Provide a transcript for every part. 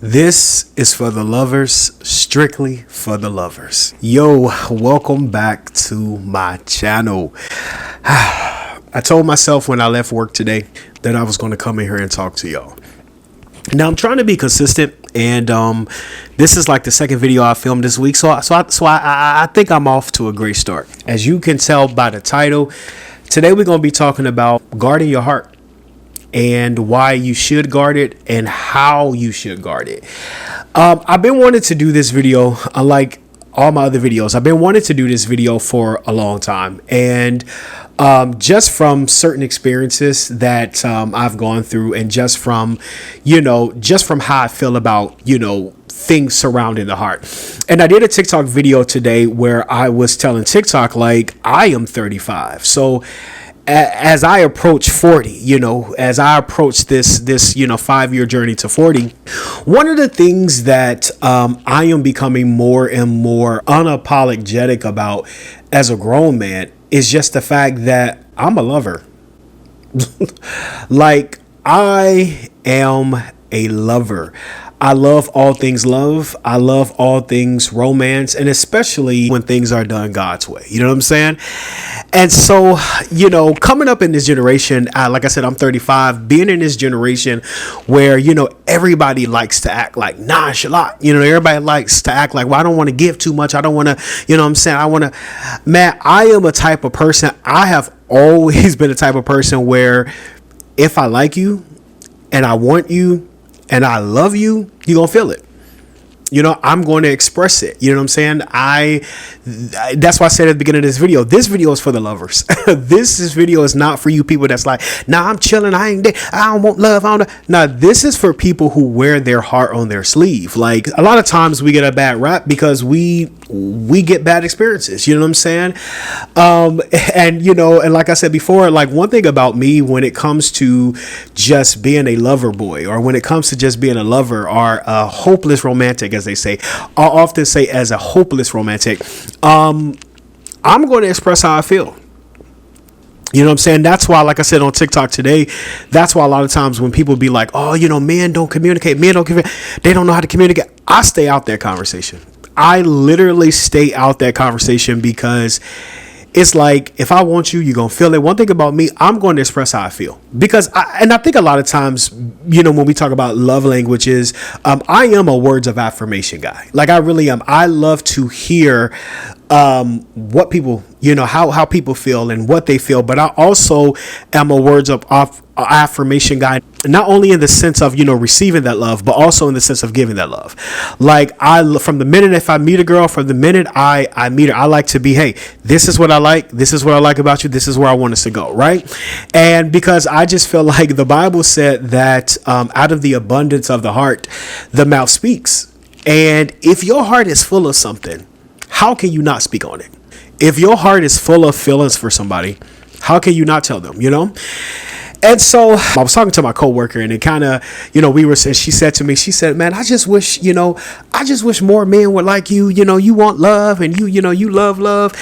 This is for the lovers, strictly for the lovers. Yo, welcome back to my channel. I told myself when I left work today that I was going to come in here and talk to y'all. Now I'm trying to be consistent, and this is like the second video I filmed this week, so I think I'm off to a great start. As you can tell by the title, today we're going to be talking about guarding your heart, and why you should guard it and how you should guard it. I've been wanting to do this video, unlike all my other videos. I've been wanting to do this video for a long time, and just from certain experiences that I've gone through, and just from how I feel about things surrounding the heart. And I did a TikTok video today where I was telling TikTok, like, I am 35, so as I approach 40, as I approach this 5-year journey to 40, one of the things that I am becoming more and more unapologetic about as a grown man is just the fact that I'm a lover. Like, I am a lover. I love all things love. I love all things romance, and especially when things are done God's way. You know what I'm saying? And so, coming up in this generation, like I said, I'm 35, being in this generation where, everybody likes to act like nonchalant. Everybody likes to act like, well, I don't want to give too much. I don't want to, what I'm saying? I am a type of person. I have always been a type of person where if I like you and I want you, and I love you, you're going to feel it. I'm going to express it. You know what I'm saying? That's why I said at the beginning of this video is for the lovers. This video is not for you people that's like, nah, I'm chilling. I ain't there. I don't want love. Nah, this is for people who wear their heart on their sleeve. Like, a lot of times we get a bad rap because we get bad experiences. You know what I'm saying? And like I said before, like, one thing about me when it comes to just being a lover boy, or when it comes to just being a lover, or a hopeless romantic, as they say, I often say as a hopeless romantic, I'm going to express how I feel. You know what I'm saying? That's why, like I said on TikTok today, that's why a lot of times when people be like, oh, men don't communicate, they don't know how to communicate, I stay out that conversation. I literally stay out that conversation because it's like, if I want you, you're going to feel it. One thing about me, I'm going to express how I feel. Because I think a lot of times, when we talk about love languages, I am a words of affirmation guy. Like, I really am. I love to hear what people, how people feel and what they feel. But I also am a words of affirmation guy, not only in the sense of, receiving that love, but also in the sense of giving that love. Like, from the minute, if I meet a girl, from the minute I meet her, I like to be, hey, this is what I like. This is what I like about you. This is where I want us to go. Right. And because I just feel like the Bible said that out of the abundance of the heart, the mouth speaks. And if your heart is full of something, how can you not speak on it? If your heart is full of feelings for somebody, how can you not tell them, And so I was talking to my coworker, and it kind of, she said to me, man, I just wish more men would like you. You want love, and you love.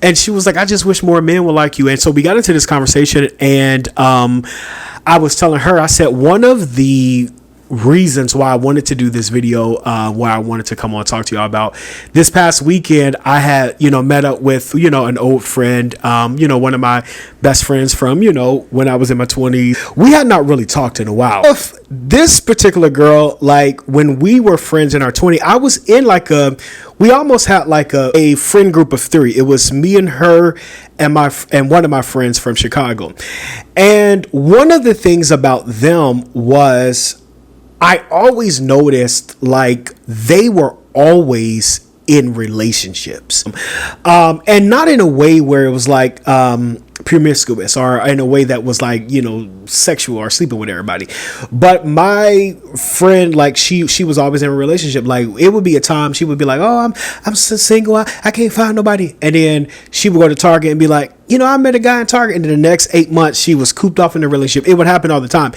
And she was like, I just wish more men would like you. And so we got into this conversation, and I was telling her, I said, one of the reasons why I wanted to do this video, why I wanted to come on and talk to y'all about this past weekend, I had, met up with, an old friend, one of my best friends from, when I was in my 20s. We had not really talked in a while. This particular girl, like, when we were friends in our 20s, I was in we almost had like a friend group of 3. It was me and her and one of my friends from Chicago. And one of the things about them was, I always noticed, like, they were always in relationships, and not in a way where it was like promiscuous, or in a way that was like, sexual or sleeping with everybody. But my friend, like, she was always in a relationship. Like, it would be a time she would be like, oh, I'm single, I can't find nobody. And then she would go to Target and be like, I met a guy in Target, and in the next 8 months, she was cooped off in a relationship. It would happen all the time.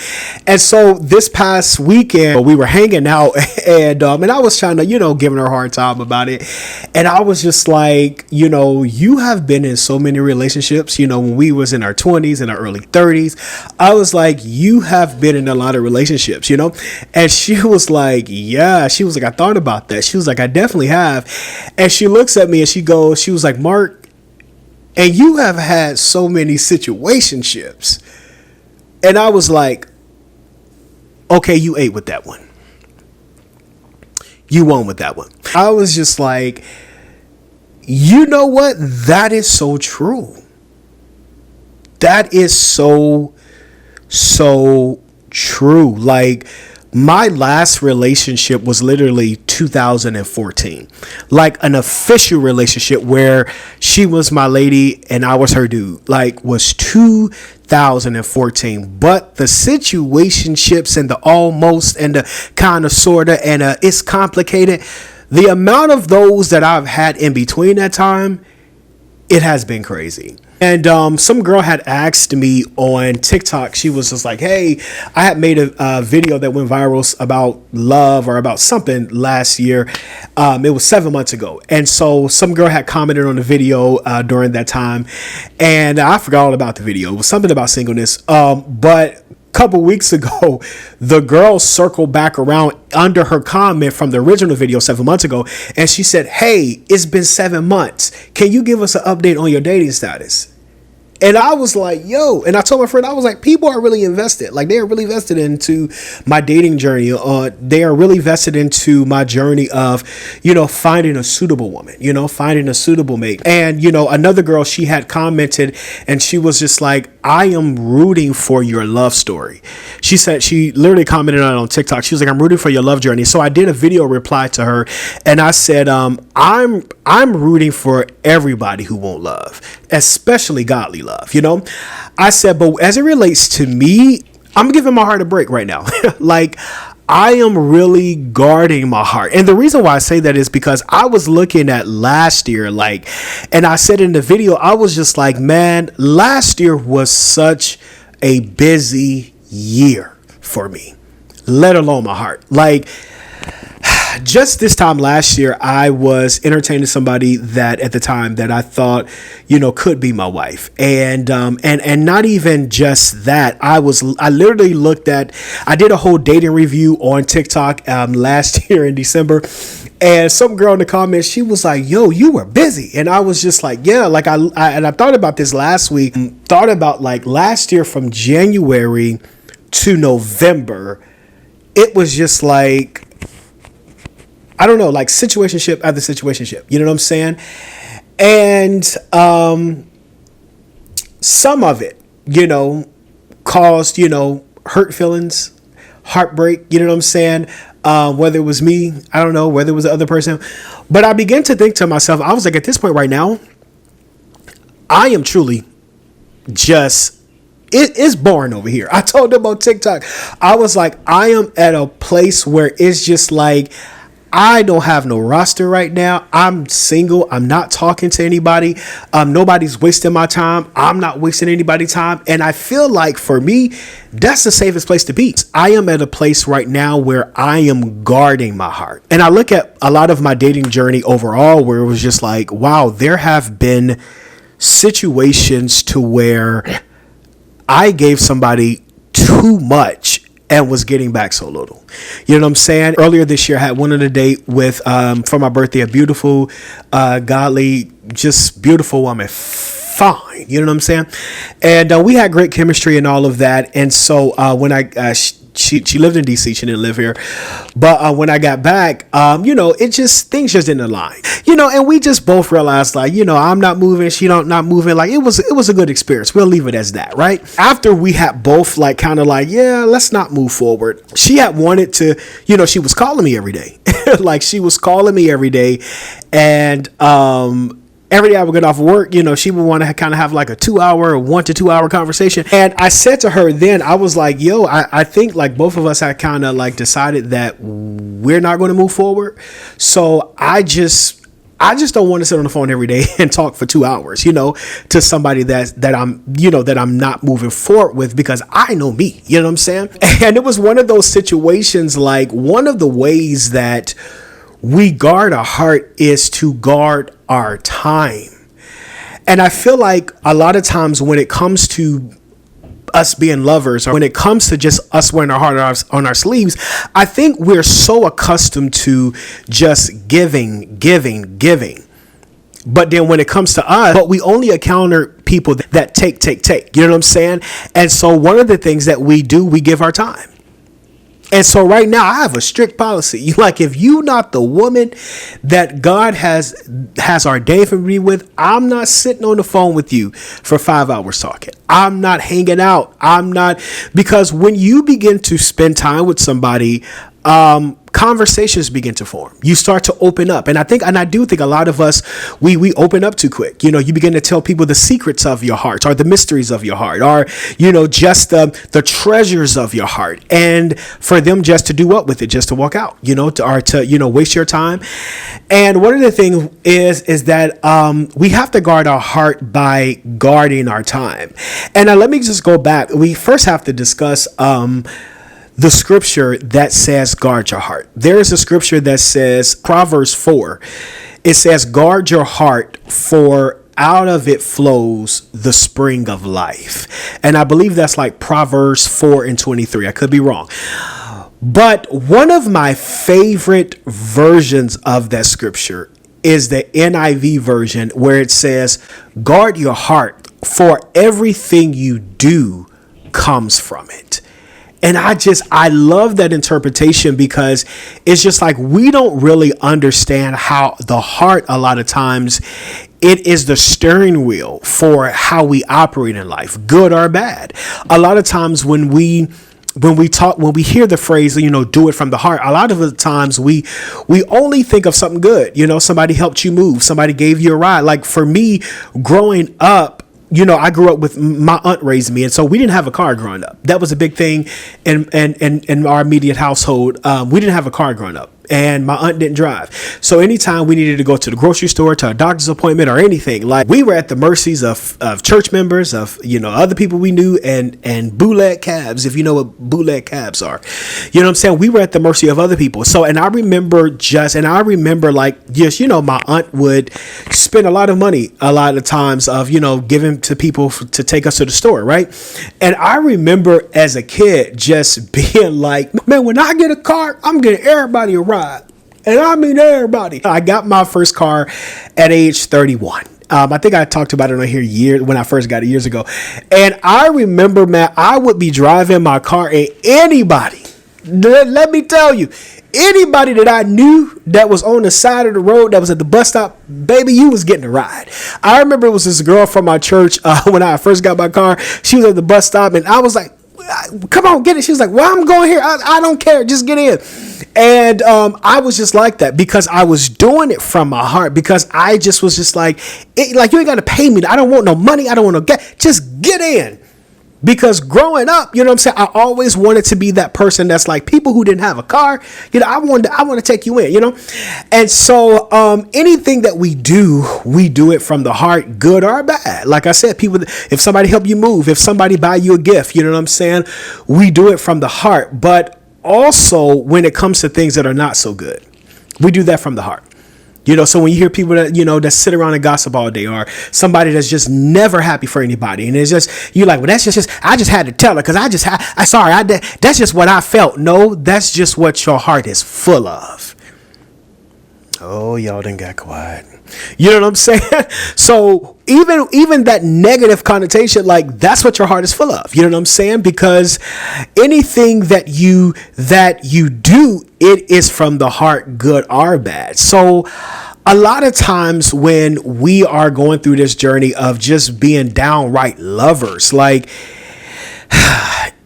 And so this past weekend, we were hanging out, and I was trying to, giving her a hard time about it. And I was just like, you have been in so many relationships, when we was in our 20s and our early 30s. I was like, you have been in a lot of relationships, And she was like, yeah. She was like, I thought about that. She was like, I definitely have. And she looks at me and she was like, Mark, and you have had so many situationships. And I was like, okay, you ate with that one. You won with that one. I was just like, you know what? That is so true. That is so true. Like, my last relationship was literally 2014, like an official relationship where she was my lady and I was her dude, like, was 2014. But the situationships and the almost and the kind of sorta and it's complicated. The amount of those that I've had in between that time, it has been crazy. And some girl had asked me on TikTok, she was just like, hey, I had made a video that went viral about love or about something last year. It was 7 months ago. And so some girl had commented on the video during that time. And I forgot all about the video. It was something about singleness. But couple weeks ago, the girl circled back around under her comment from the original video 7 months ago, and she said, hey, it's been 7 months. Can you give us an update on your dating status? And I was like, yo, and I told my friend, I was like, people are really invested. Like, they are really vested into my dating journey. They are really vested into my journey of, finding a suitable woman, finding a suitable mate. And, another girl, she had commented and she was just like, I am rooting for your love story. She said, she literally commented on it on TikTok. She was like, I'm rooting for your love journey. So I did a video reply to her and I said, I'm rooting for everybody who won't love, especially godly love. I said, but as it relates to me, I'm giving my heart a break right now. Like, I am really guarding my heart. And the reason why I say that is because I was looking at last year, and I said in the video, I was just like, man, last year was such a busy year for me, let alone my heart. Like, just this time last year, I was entertaining somebody that at the time that I thought, could be my wife. And not even just that. I literally I did a whole dating review on TikTok last year in December. And some girl in the comments, she was like, yo, you were busy. And I was just like, yeah, like I thought about this last week, thought about like last year from January to November, it was just like, I don't know, like situationship after situationship. You know what I'm saying? And some of it, caused, hurt feelings, heartbreak. You know what I'm saying? Whether it was me, I don't know, whether it was the other person. But I began to think to myself, I was like, at this point right now, I am truly just... It is boring over here. I told them on TikTok, I was like, I am at a place where it's just like, I don't have no roster right now. I'm single. I'm not talking to anybody. Nobody's wasting my time. I'm not wasting anybody's time. And I feel like for me, that's the safest place to be. I am at a place right now where I am guarding my heart. And I look at a lot of my dating journey overall where it was just like, wow, there have been situations to where I gave somebody too much and was getting back so little. You know what I'm saying? Earlier this year, I had one on a date with, for my birthday, a beautiful, godly, just beautiful woman. Fine. You know what I'm saying? And we had great chemistry and all of that. And so when she lived in DC, she didn't live here. But when I got back, things just didn't align. And we just both realized, like, I'm not moving, she not moving. Like, it was a good experience. We'll leave it as that, right? After we had both like kind of like, yeah, let's not move forward. She had wanted to, she was calling me every day. Like, she was calling me every day. And every day I would get off work, she would want to kind of have like a 1 to 2 hour conversation. And I said to her then, I was like, yo, I think like both of us had kind of like decided that we're not going to move forward. So I I just don't want to sit on the phone every day and talk for 2 hours, to somebody that I'm not moving forward with, because I know me, you know what I'm saying? And it was one of those situations, like one of the ways that we guard our heart is to guard our time. And I feel like a lot of times when it comes to us being lovers, or when it comes to just us wearing our heart on our sleeves, I think we're so accustomed to just giving. But then when it comes to us, but we only encounter people that take. You know what I'm saying? And so one of the things that we do, we give our time. And so right now I have a strict policy. Like, if you not the woman that God has ordained for me with, I'm not sitting on the phone with you for 5 hours talking. I'm not hanging out. Because when you begin to spend time with somebody, conversations begin to form. You start to open up. And I do think a lot of us, we open up too quick. You begin to tell people the secrets of your heart, or the mysteries of your heart, or, just the treasures of your heart. And for them just to do what with it, just to walk out, to waste your time. And one of the things is that we have to guard our heart by guarding our time. And let me just go back. We first have to discuss, the scripture that says guard your heart. There is a scripture that says, Proverbs 4. It says, guard your heart, for out of it flows the spring of life. And I believe that's like Proverbs 4:23. I could be wrong. But one of my favorite versions of that scripture is the NIV version, where it says, guard your heart, for everything you do comes from it. And I love that interpretation, because it's just like, we don't really understand how the heart, a lot of times, it is the steering wheel for how we operate in life, good or bad. A lot of times when we hear the phrase, do it from the heart, a lot of the times we only think of something good. Somebody helped you move, somebody gave you a ride. Like for me, growing up, I grew up with, my aunt raised me, and so we didn't have a car growing up. That was a big thing in our immediate household. We didn't have a car growing up, and my aunt didn't drive. So anytime we needed to go to the grocery store, to a doctor's appointment, or anything, like, we were at the mercies of church members, of other people we knew, and bootleg cabs, if you know what bootleg cabs are. You know what I'm saying? We were at the mercy of other people. So, and I remember like, just, my aunt would spend a lot of money a lot of times of, giving to people to take us to the store, right? And I remember as a kid just being like, man, when I get a car, I'm getting everybody a ride. And I mean everybody. I got my first car at age 31. I think I talked about it on here when I first got it years ago. And I remember, man, I would be driving my car, and anybody, let me tell you, anybody that I knew that was on the side of the road, that was at the bus stop, baby, you was getting a ride. I remember it was this girl from my church, when I first got my car. She was at the bus stop, and I was like, come on, get it. She was like, well, I'm going here. I don't care. Just get in. And I was just like that, because I was doing it from my heart, because I just was just like, you ain't got to pay me. I don't want no money. I don't want no just get in. Because growing up, you know what I'm saying, I always wanted to be that person that's like, people who didn't have a car, I want to take you in, And so anything that we do it from the heart, good or bad. Like I said, people, if somebody help you move, if somebody buy you a gift, you know what I'm saying, we do it from the heart. But also when it comes to things that are not so good, we do that from the heart. So when you hear people that, that sit around and gossip all day, or somebody that's just never happy for anybody, and it's just, you're like, well, that's just I just had to tell her, because that's just what I felt. No, that's just what your heart is full of. Oh, y'all done got quiet. You know what I'm saying? So even that negative connotation, like, that's what your heart is full of. You know what I'm saying? Because anything that you do, it is from the heart, good or bad. So a lot of times when we are going through this journey of just being downright lovers, like,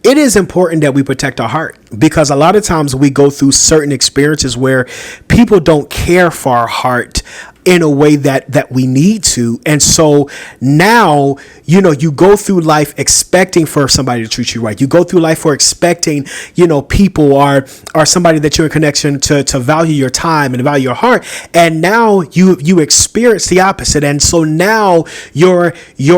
it is important that we protect our heart, because a lot of times we go through certain experiences where people don't care for our heart in a way that we need to. And so now, you go through life expecting for somebody to treat you right. You go through life for expecting, people are somebody that you're in connection to value your time and value your heart. And now you experience the opposite. And so now your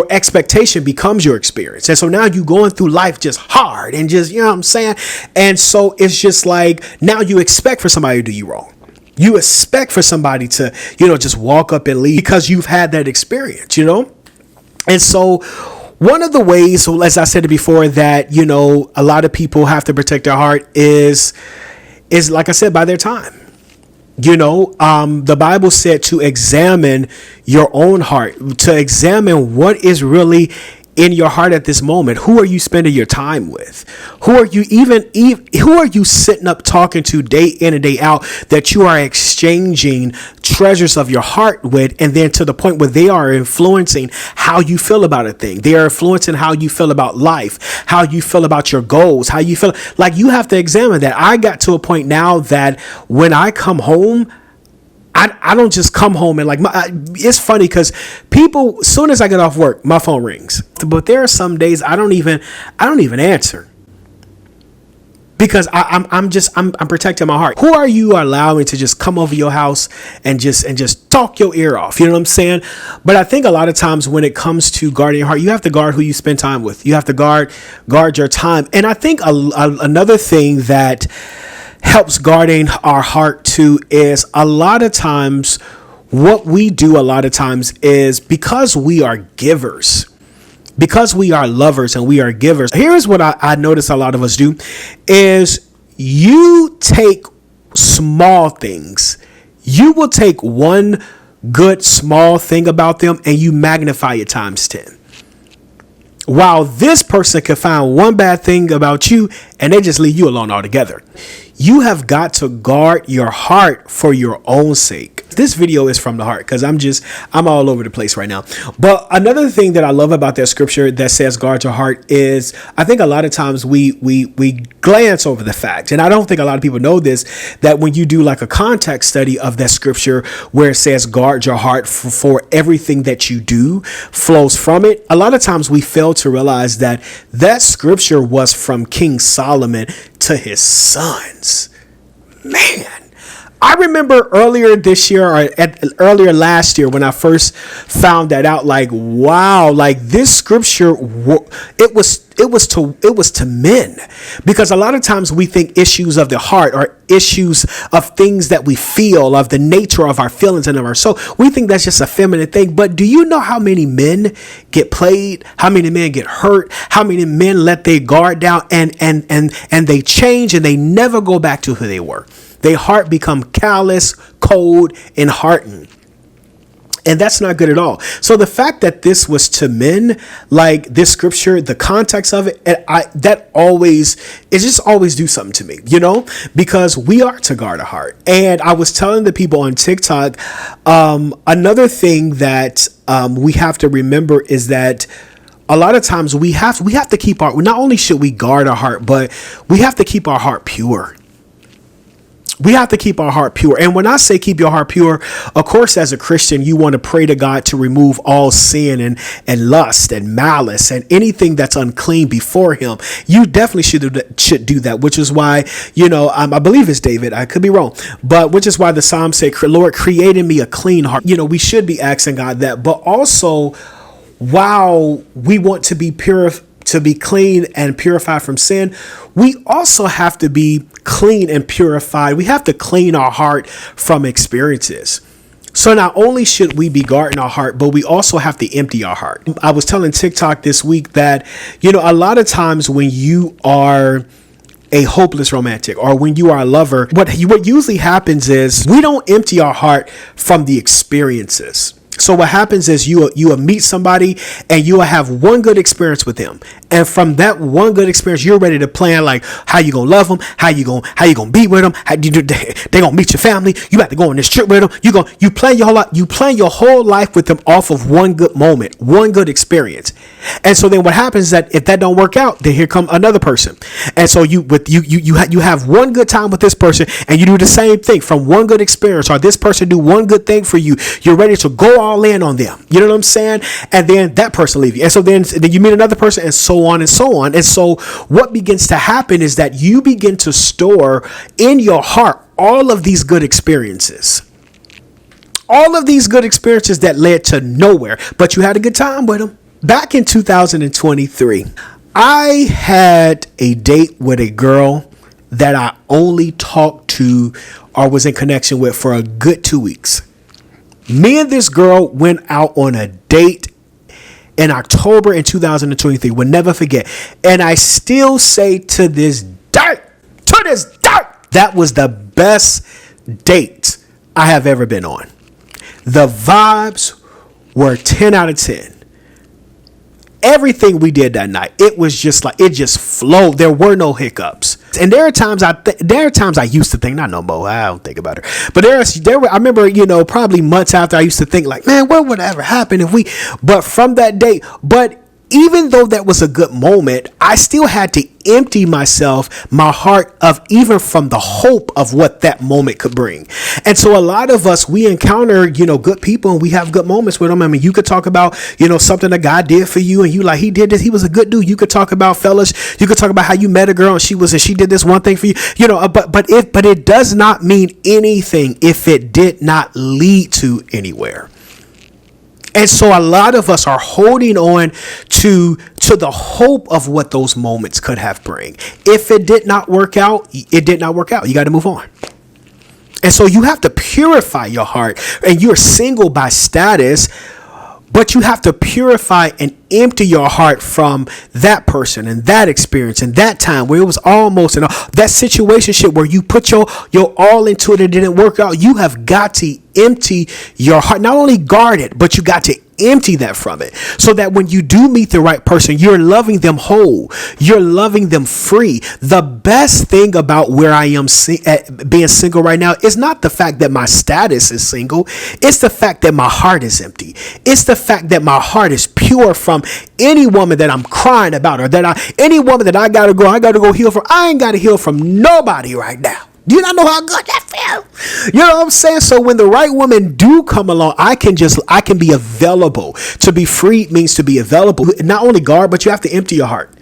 expectation becomes your experience. And so now you going through life just hard and just, what I'm saying? And so it's just like, now you expect for somebody to do you wrong. You expect for somebody to, just walk up and leave because you've had that experience, And so one of the ways, as I said before, that, a lot of people have to protect their heart is like I said, by their time. The Bible said to examine your own heart, to examine what is really in your heart at this moment. Who are you spending your time with? Who are you sitting up talking to day in and day out that you are exchanging treasures of your heart with, and then to the point where they are influencing how you feel about a thing. They are influencing how you feel about life, how you feel about your goals, how you feel. Like, you have to examine that. I got to a point now that when I come home, I don't just come home and it's funny because people, as soon as I get off work, my phone rings. But there are some days I don't even answer because I'm protecting my heart. Who are you allowing to just come over your house and just talk your ear off? You know what I'm saying? But I think a lot of times when it comes to guarding your heart, you have to guard who you spend time with. You have to guard your time. And I think another thing that helps guarding our heart too is a lot of times what we do is because we are givers, because we are lovers and we are givers. Here's what I notice a lot of us do is you take small things. You will take one good small thing about them and you magnify it times 10. While this person can find one bad thing about you and they just leave you alone altogether. You have got to guard your heart for your own sake. This video is from the heart because I'm all over the place right now. But another thing that I love about that scripture that says guard your heart is I think a lot of times we glance over the fact, and I don't think a lot of people know this, that when you do like a context study of that scripture where it says guard your heart for everything that you do flows from it, a lot of times we fail to realize that scripture was from King Solomon to his sons. Man, I remember earlier this year or earlier last year when I first found that out, like, wow, like this scripture, it was to men, because a lot of times we think issues of the heart are issues of things that we feel, of the nature of our feelings and of our soul. We think that's just a feminine thing. But do you know how many men get played? How many men get hurt? How many men let their guard down and they change and they never go back to who they were? Their heart become callous, cold, and hardened. And that's not good at all. So the fact that this was to men, like this scripture, the context of it, it just always do something to me, because we are to guard a heart. And I was telling the people on TikTok, another thing that we have to remember is that a lot of times we have to keep not only should we guard our heart, but we have to keep our heart pure. We have to keep our heart pure. And when I say keep your heart pure, of course, as a Christian, you want to pray to God to remove all sin and lust and malice and anything that's unclean before him. You definitely should do that, which is why, I believe it's David. I could be wrong, but which is why the Psalms say, Lord, create in me a clean heart. We should be asking God that. But also, while we want to be pure, to be clean and purified from sin, we also have to be clean and purified. We have to clean our heart from experiences. So not only should we be guarding our heart, but we also have to empty our heart. I was telling TikTok this week that, a lot of times when you are a hopeless romantic or when you are a lover, what usually happens is we don't empty our heart from the experiences. So what happens is you will meet somebody and you will have one good experience with them. And from that one good experience, you're ready to plan like how you gonna love them, how you gonna be with them, they gonna meet your family. You got to go on this trip with them. You plan your whole life. You plan your whole life with them off of one good moment, one good experience. And so then what happens is that if that don't work out, then here come another person. And so you have one good time with this person, and you do the same thing from one good experience, or this person do one good thing for you. You're ready to go all in on them. You know what I'm saying? And then that person leave you, and so then you meet another person, and so on and so on. And so what begins to happen is that you begin to store in your heart all of these good experiences. All of these good experiences that led to nowhere, but you had a good time with them. Back in 2023, I had a date with a girl that I only talked to or was in connection with for a good 2 weeks. Me and this girl went out on a date in October in 2023. We'll never forget. And I still say to this day, that was the best date I have ever been on. The vibes were 10 out of 10. Everything we did that night, it was just like, it just flowed. There were no hiccups. And there are times I used to think, not no more, I don't think about her, but I remember, probably months after, I used to think like, man, what would ever happen if but from that day, but even though that was a good moment, I still had to empty my heart of even from the hope of what that moment could bring. And so a lot of us, we encounter, good people, and we have good moments with them. I mean, you could talk about, something that God did for you, and you like, he did this, he was a good dude. You could talk about, fellas, you could talk about how you met a girl and she did this one thing for you, but it does not mean anything if it did not lead to anywhere. And so a lot of us are holding on to the hope of what those moments could have bring. If it did not work out, it did not work out. You got to move on. And so you have to purify your heart, and you're single by status, but you have to purify and empty your heart from that person and that experience and that time where it was almost that situationship where you put your all into it and it didn't work out. You have got to empty your heart, not only guard it, but you got to empty that from it, so that when you do meet the right person, you're loving them whole, you're loving them free. The best thing about where I am being single right now is not the fact that my status is single, it's the fact that my heart is empty. It's the fact that my heart is pure from any woman that I'm crying about, or any woman that I gotta go heal from. I ain't gotta heal from nobody right now. Do you not know how good that feels? You know what I'm saying? So when the right woman do come along, I can be available. To be free means to be available. Not only guard, but you have to empty your heart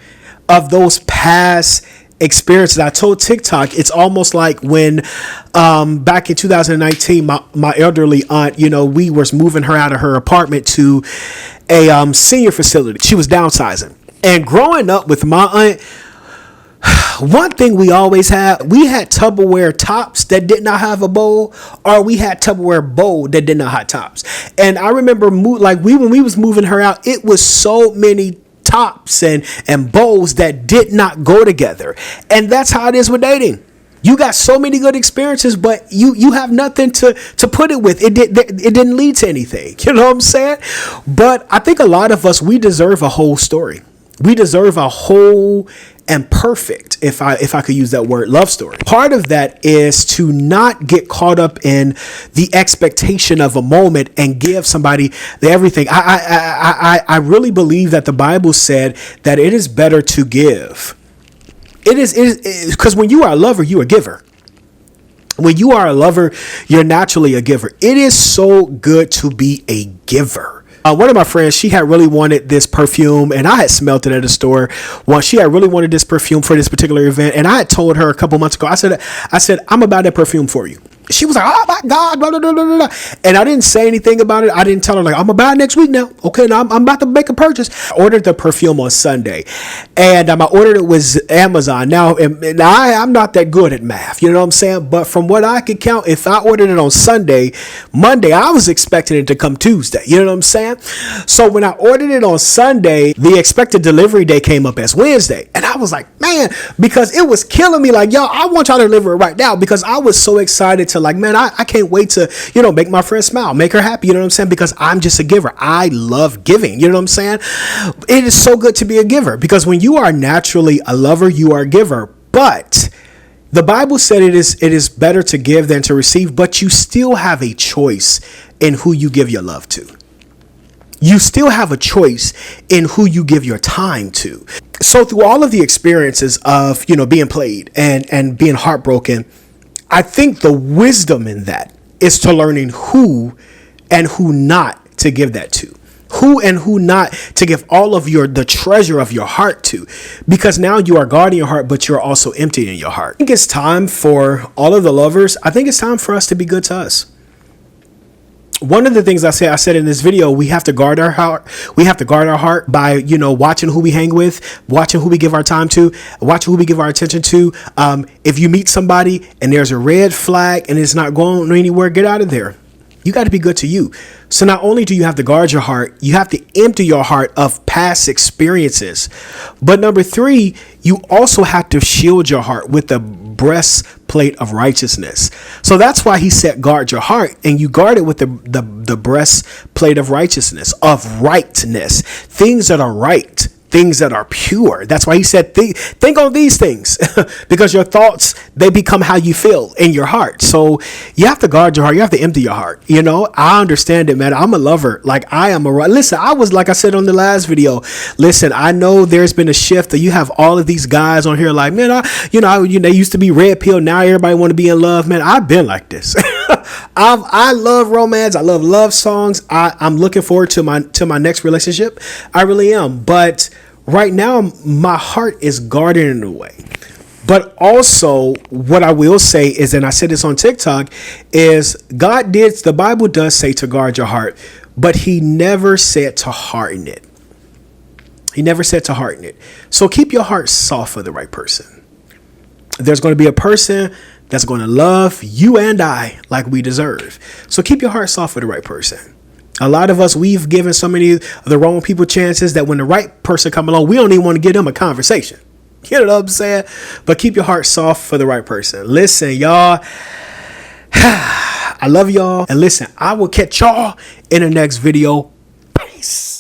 of those past experiences. I told TikTok, it's almost like when back in 2019, my elderly aunt, we was moving her out of her apartment to a senior facility. She was downsizing. And growing up with my aunt, one thing we always had, we had Tupperware tops that did not have a bowl, or we had Tupperware bowl that did not have tops. And I remember when we was moving her out, it was so many tops and bowls that did not go together. And that's how it is with dating. You got so many good experiences, but you have nothing to put it with. It didn't lead to anything. You know what I'm saying? But I think a lot of us, we deserve a whole story. We deserve a whole and perfect, if I could use that word, love story. Part of that is to not get caught up in the expectation of a moment and give somebody everything. I really believe that the Bible said that it is better to give. It is because when you are a lover, you are a giver. When you are a lover, you're naturally a giver. It is so good to be a giver. One of my friends, she had really wanted this perfume, and I had smelt it at a store once. She had really wanted this perfume for this particular event, and I had told her a couple months ago, I said, I'm about that perfume for you. She was like, oh my God, blah, blah, blah, blah, blah. And I didn't say anything about it. I didn't tell her like, I'm gonna buy it next week now. Okay, now I'm about to make a purchase. I ordered the perfume on Sunday, and I ordered it with Amazon. Now, I'm not that good at math, you know what I'm saying? But from what I could count, if I ordered it on Monday, I was expecting it to come Tuesday. You know what I'm saying? So when I ordered it on Sunday, the expected delivery day came up as Wednesday. And I was like, man, because it was killing me. Like, yo, I want y'all to deliver it right now, because I was so excited to to like, man, I can't wait to, make my friend smile, make her happy. You know what I'm saying? Because I'm just a giver. I love giving. You know what I'm saying? It is so good to be a giver, because when you are naturally a lover, you are a giver. But the Bible said it is better to give than to receive, but you still have a choice in who you give your love to. You still have a choice in who you give your time to. So through all of the experiences of, being played and being heartbroken, I think the wisdom in that is to learning who and who not to give that to. Who and who not to give all of the treasure of your heart to, because now you are guarding your heart, but you're also emptying your heart. I think it's time for all of the lovers. I think it's time for us to be good to us. One of the things I said in this video, we have to guard our heart. We have to guard our heart by, watching who we hang with, watching who we give our time to, watching who we give our attention to. If you meet somebody and there's a red flag and it's not going anywhere, get out of there. You got to be good to you. So not only do you have to guard your heart, you have to empty your heart of past experiences. But number 3, you also have to shield your heart with the breastplate of righteousness. So that's why he said guard your heart, and you guard it with the breastplate of righteousness, of rightness, things that are right, things that are pure. That's why he said think on these things because your thoughts, they become how you feel in your heart. So you have to guard your heart. You have to empty your heart. I understand it, man. I'm a lover. Like listen, I was, like I said on the last video, listen, I know there's been a shift that you have all of these guys on here like, man, they used to be red pill. Now everybody want to be in love, man. I've been like this. I love romance. I love love songs. I'm looking forward to my next relationship. I really am. But right now, my heart is guarded in a way. But also, what I will say is, and I said this on TikTok, is the Bible does say to guard your heart, but he never said to harden it. He never said to harden it. So keep your heart soft for the right person. There's going to be a person that's going to love you and I like we deserve. So keep your heart soft for the right person. A lot of us, we've given so many of the wrong people chances that when the right person come along, we don't even want to give them a conversation. You know what I'm saying? But keep your heart soft for the right person. Listen, y'all, I love y'all. And listen, I will catch y'all in the next video. Peace.